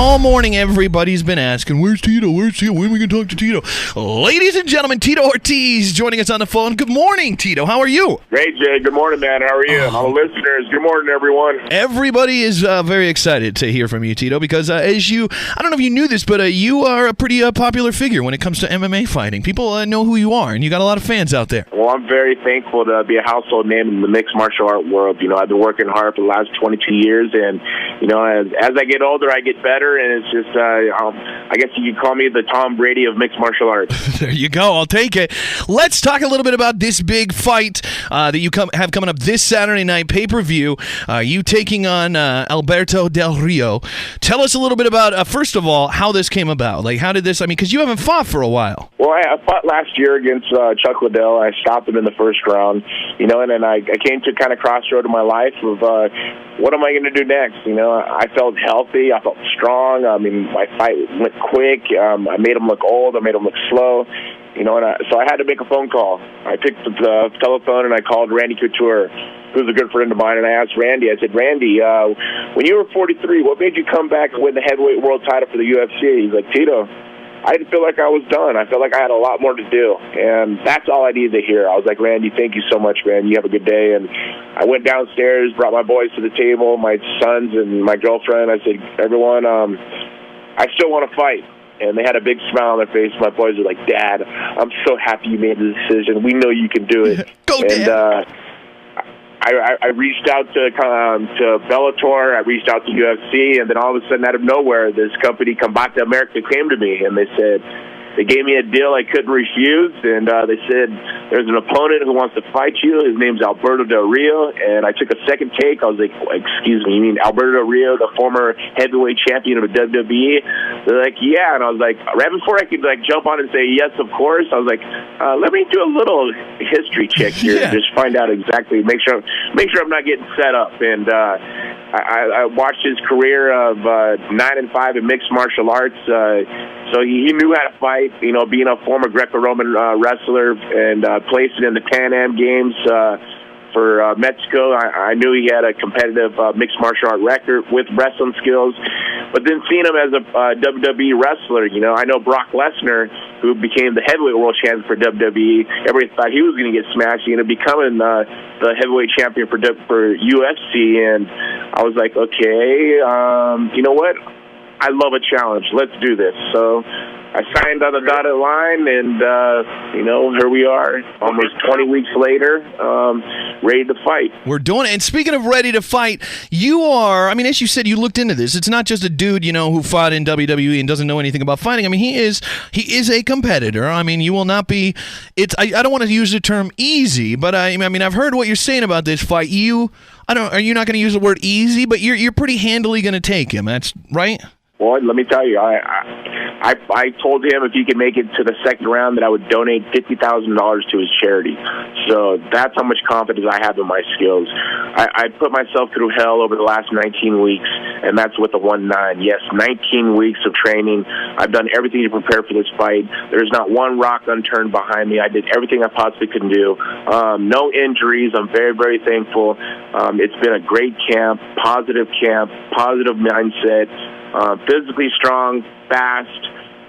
All morning, everybody's been asking, where's Tito? Where's Tito? When are we going to talk to Tito? Ladies and gentlemen, Tito Ortiz joining us on the phone. Good morning, Tito. How are you? Great, Jay. Good morning, man. How are you? All the listeners, good morning, everyone. Everybody is very excited to hear from you, Tito, because I don't know if you knew this, but you are a pretty popular figure when it comes to MMA fighting. People know who you are, and you got a lot of fans out there. Well, I'm very thankful to be a household name in the mixed martial art world. You know, I've been working hard for the last 22 years, and, you know, as I get older, I get better, and it's just, I guess you could call me the Tom Brady of mixed martial arts. There you go. I'll take it. Let's talk a little bit about this big fight that you have coming up this Saturday night, pay-per-view. You taking on Alberto Del Rio. Tell us a little bit about, first of all, how this came about. Like, how did this, because you haven't fought for a while. Well, I fought last year against Chuck Liddell. I stopped him in the first round, you know, and then I came to kind of crossroad in my life of what am I going to do next? You know, I felt healthy. I felt strong. I mean, my fight went quick. I made him look old. I made him look slow. You know, so I had to make a phone call. I picked the telephone and I called Randy Couture, who's a good friend of mine, and I asked Randy, I said, Randy, when you were 43, what made you come back and win the heavyweight world title for the UFC? He's like, Tito, I didn't feel like I was done. I felt like I had a lot more to do, and that's all I needed to hear. I was like, Randy, thank you so much, man. You have a good day. And I went downstairs, brought my boys to the table, my sons and my girlfriend. I said, everyone, I still want to fight. And they had a big smile on their face. My boys were like, Dad, I'm so happy you made the decision. We know you can do it. Go, Dad. And I reached out to Bellator. I reached out to UFC. And then all of a sudden, out of nowhere, this company, Combate America, came to me. And they said, they gave me a deal I couldn't refuse. And they said, there's an opponent who wants to fight you. His name's Alberto Del Rio. And I took a second take. I was like, excuse me, you mean Alberto Del Rio, the former heavyweight champion of the WWE? They're like, yeah. And I was like, right before I could jump on and say yes, of course, I was like, let me do a little history check here and just find out exactly, make sure I'm not getting set up. And I watched his career of 9-5 in mixed martial arts. So he knew how to fight, you know, being a former Greco-Roman wrestler, and placed it in the Pan Am Games for Mexico. I knew he had a competitive mixed martial art record with wrestling skills. But then seeing him as a WWE wrestler, you know, I know Brock Lesnar, who became the heavyweight world champion for WWE, everybody thought he was going to get smashed. He ended up becoming the heavyweight champion for UFC. And I was like, okay, you know what? I love a challenge. Let's do this. So I signed on the dotted line, and, you know, here we are, almost 20 weeks later, ready to fight. We're doing it. And speaking of ready to fight, you are, as you said, you looked into this. It's not just a dude, you know, who fought in WWE and doesn't know anything about fighting. he is a competitor. You will not be, I don't want to use the term easy, but I've heard what you're saying about this fight. Are you not going to use the word easy, but you're pretty handily going to take him. That's right? Well, let me tell you, I told him if he could make it to the second round that I would donate $50,000 to his charity. So that's how much confidence I have in my skills. I put myself through hell over the last 19 weeks, and that's with the 1-9. Yes, 19 weeks of training. I've done everything to prepare for this fight. There's not one rock unturned behind me. I did everything I possibly could do. No injuries. I'm very, very thankful. It's been a great camp, positive mindset. Physically strong, fast,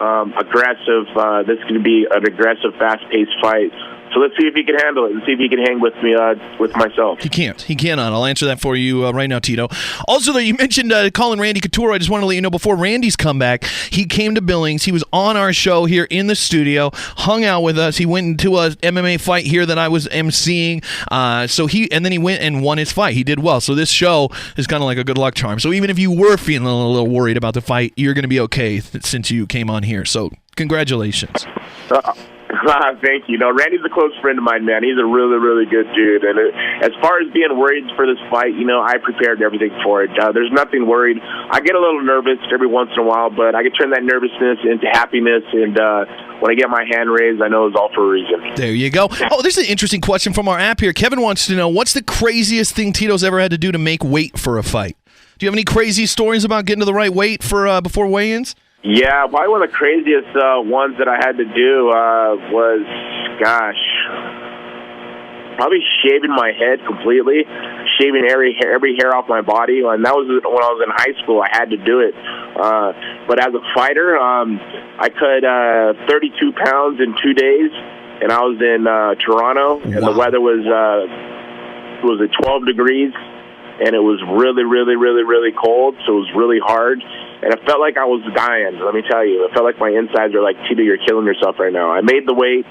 aggressive. This is going to be an aggressive, fast-paced fight. So let's see if he can handle it and see if he can hang with me, with myself. He can't. He cannot. I'll answer that for you right now, Tito. Also, though, you mentioned calling Randy Couture. I just want to let you know, before Randy's comeback, he came to Billings. He was on our show here in the studio, hung out with us. He went into a MMA fight here that I was emceeing. And then he went and won his fight. He did well. So this show is kind of like a good luck charm. So even if you were feeling a little worried about the fight, you're going to be okay since you came on here. So congratulations. Thank you. No, Randy's a close friend of mine, man. He's a really, really good dude. And as far as being worried for this fight, you know, I prepared everything for it. There's nothing worried. I get a little nervous every once in a while, but I can turn that nervousness into happiness. And when I get my hand raised, I know it's all for a reason. There you go. Oh, this is an interesting question from our app here. Kevin wants to know, what's the craziest thing Tito's ever had to do to make weight for a fight? Do you have any crazy stories about getting to the right weight for before weigh-ins? Yeah, probably one of the craziest ones that I had to do was, probably shaving my head completely, shaving every hair off my body, and that was when I was in high school. I had to do it. But as a fighter, I cut 32 pounds in 2 days, and I was in Toronto, and the weather was at 12 degrees, and it was really, really, really, really cold, so it was really hard. And it felt like I was dying, let me tell you. It felt like my insides were like, Tito, you're killing yourself right now. I made the weight.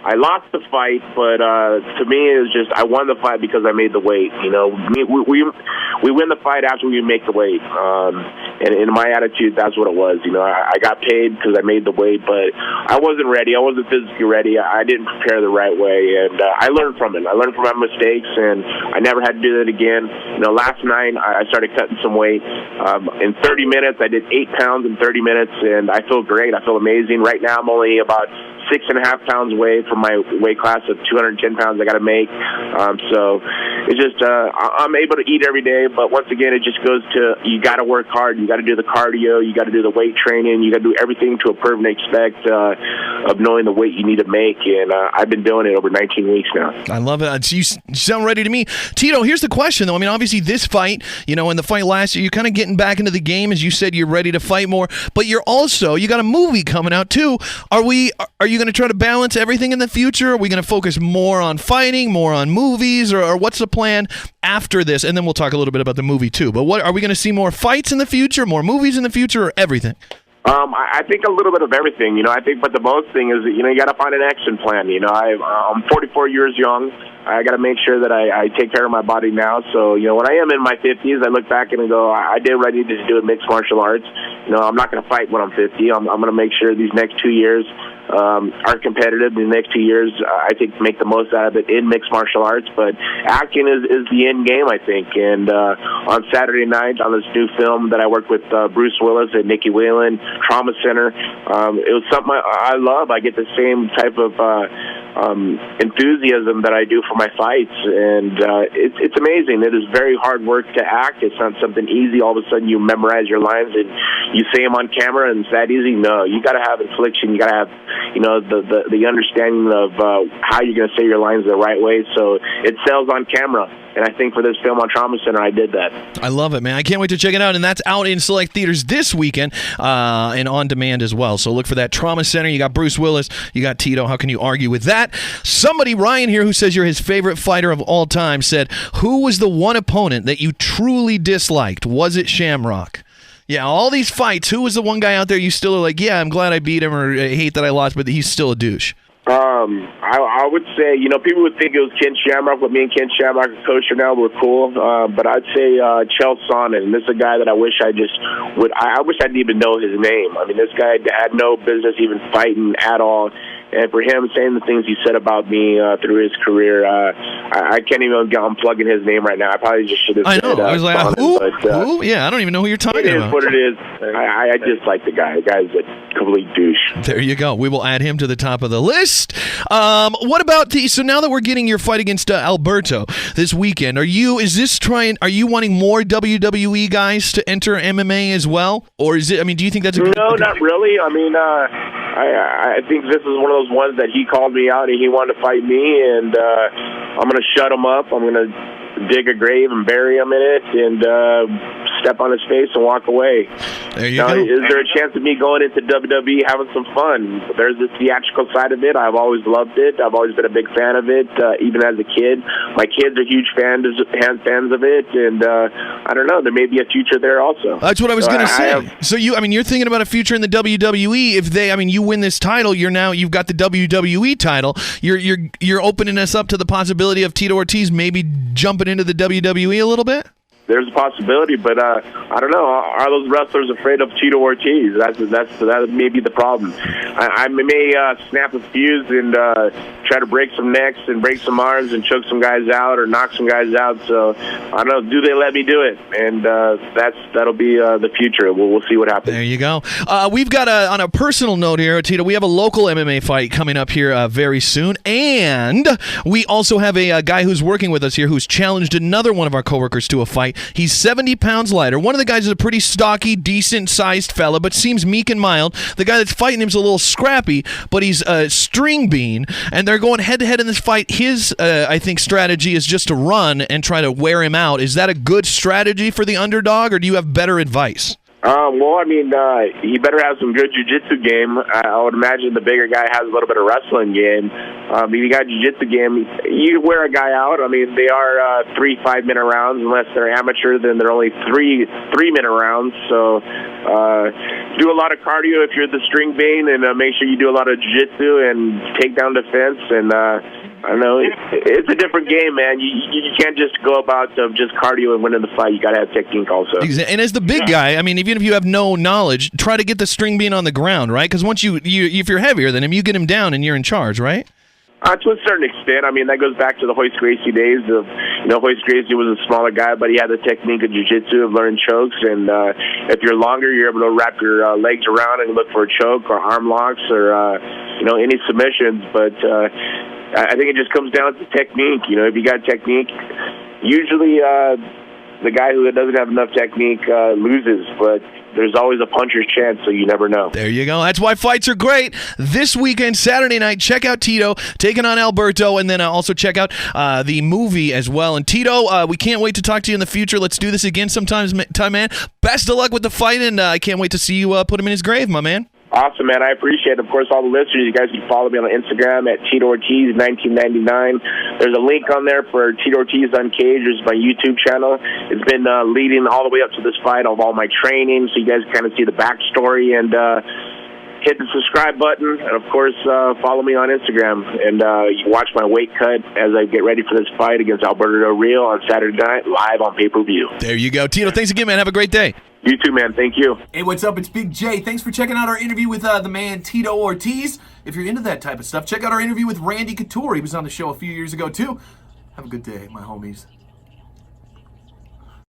I lost the fight, but to me, it was just I won the fight because I made the weight. You know, we win the fight after we make the weight. And in my attitude, that's what it was. You know, I got paid because I made the weight, but I wasn't ready. I wasn't physically ready. I didn't prepare the right way, and I learned from it. I learned from my mistakes, and I never had to do that again. You know, last night I started cutting some weight. In 30 minutes, I did 8 pounds in 30 minutes, and I feel great. I feel amazing. Right now, I'm only about 6.5 pounds away from my weight class of 210 pounds I got to make. So it's just I'm able to eat every day, but once again, it just goes to you got to work hard. You got to do the cardio. You got to do the weight training. You got to do everything to a perfect expect of knowing the weight you need to make. And I've been doing it over 19 weeks now. I love it. You sound ready to me. Tito, here's the question, though. I mean, obviously this fight, you know, and the fight last year, you're kind of getting back into the game. As you said, you're ready to fight more, but you got a movie coming out, too. Are you going to try to balance everything in the future? Are we going to focus more on fighting, more on movies, or what's the plan after this? And then we'll talk a little bit about the movie too. But what are we going to see more fights in the future, more movies in the future, or everything? I think a little bit of everything, you know. I think, but the most thing is, you know, you got to find an action plan. You know, I'm 44 years young. I got to make sure that I take care of my body now. So, you know, when I am in my 50s, I look back and I go, I did what I needed to do in mixed martial arts. You know, I'm not going to fight when I'm 50. I'm going to make sure these next 2 years are competitive. The next 2 years, I think, make the most out of it in mixed martial arts. But acting is the end game, I think. And on Saturday night, on this new film that I worked with Bruce Willis and Nikki Whalen, Trauma Center, it was something I love. I get the same type of enthusiasm that I do for my fights, and it's amazing. It is very hard work to act. It's not something easy. All of a sudden, you memorize your lines and you say them on camera, and it's that easy. No, you got to have inflection. You got to have, you know, the understanding of how you're going to say your lines the right way, so it sells on camera. And I think for this film on Trauma Center, I did that. I love it, man. I can't wait to check it out. And that's out in select theaters this weekend and on demand as well. So look for that. Trauma Center. You got Bruce Willis. You got Tito. How can you argue with that? Somebody, Ryan here, who says you're his favorite fighter of all time, said, who was the one opponent that you truly disliked? Was it Shamrock? Yeah, all these fights, who was the one guy out there you still are like, yeah, I'm glad I beat him, or I hate that I lost, but he's still a douche? I would say, you know, people would think it was Ken Shamrock, but me and Ken Shamrock and Couture now we're cool. But I'd say Chael Sonnen, and this is a guy that I wish I wish I didn't even know his name. I mean, this guy had no business even fighting at all. And for him saying the things he said about me through his career, I can't even unplugging his name right now. I probably just should have said I know. I was like, Sonnen, who? Yeah, I don't even know who you're talking about. It is what it is. I just like the guy. The guy's a complete douche. There you go. We will add him to the top of the list. What about so now that we're getting your fight against Alberto this weekend, are you wanting more WWE guys to enter MMA as well? Or is it, I mean, do you think that's a good... No, not really. I mean, I think this is one of those ones that he called me out and he wanted to fight me, and I'm going to shut him up. I'm going to dig a grave and bury him in it and step on his face and walk away. There you go. Is there a chance of me going into WWE having some fun? There's the theatrical side of it. I've always loved it. I've always been a big fan of it, even as a kid. My kids are huge fans of it, and I don't know. There may be a future there also. That's what I was going to say. So you're thinking about a future in the WWE. If you win this title, you've got the WWE title. You're opening us up to the possibility of Tito Ortiz maybe jumping into the WWE a little bit? There's a possibility, but I don't know. Are those wrestlers afraid of Tito Ortiz? That may be the problem. I may snap a fuse and try to break some necks and break some arms and choke some guys out or knock some guys out. So I don't know. Do they let me do it? And that'll be the future. We'll see what happens. There you go. We've got on a personal note here, Tito. We have a local MMA fight coming up here very soon, and we also have a guy who's working with us here who's challenged another one of our coworkers to a fight. fight. He's 70 pounds lighter. One of the guys is a pretty stocky, decent-sized fella, but seems meek and mild. The guy that's fighting him is a little scrappy, but he's a string bean, and they're going head-to-head in this fight. His, I think, strategy is just to run and try to wear him out. Is that a good strategy for the underdog, or do you have better advice? Well, I mean, he better have some good jiu-jitsu game. I would imagine the bigger guy has a little bit of wrestling game. If you got jiu-jitsu game, you wear a guy out. I mean, they are 3 5-minute rounds. Unless they're amateur, then they're only 3-minute rounds. So do a lot of cardio if you're the string bean, and make sure you do a lot of jiu-jitsu and takedown defense. And I know it's a different game, man. You can't just go about just cardio and winning the fight. You got to have technique also. And as the big guy, I mean, even if you have no knowledge, try to get the string bean on the ground, right? Because once if you're heavier than him, you get him down and you're in charge, right? To a certain extent. I mean, that goes back to the Hoist Gracie days of, Hoist Gracie was a smaller guy, but he had the technique of jiu-jitsu, of learning chokes, and if you're longer, you're able to wrap your legs around and look for a choke or arm locks or, any submissions, but I think it just comes down to technique. If you got technique, usually the guy who doesn't have enough technique loses, but there's always a puncher's chance, so you never know. There you go. That's why fights are great. This weekend, Saturday night, check out Tito taking on Alberto, and then also check out the movie as well. And Tito, we can't wait to talk to you in the future. Let's do this again sometime, man. Best of luck with the fight, and I can't wait to see you put him in his grave, my man. Awesome, man. I appreciate it. Of course, all the listeners, you guys can follow me on Instagram at Tito Ortiz 1999. There's a link on there for Tito Ortiz Uncaged. There's my YouTube channel. It's been leading all the way up to this fight of all my training, so you guys kind of see the backstory. And hit the subscribe button. And, of course, follow me on Instagram. And you can watch my weight cut as I get ready for this fight against Alberto Del Rio on Saturday night, live on pay-per-view. There you go. Tito, thanks again, man. Have a great day. You too, man. Thank you. Hey, what's up? It's Big J. Thanks for checking out our interview with the man Tito Ortiz. If you're into that type of stuff, check out our interview with Randy Couture. He was on the show a few years ago, too. Have a good day, my homies.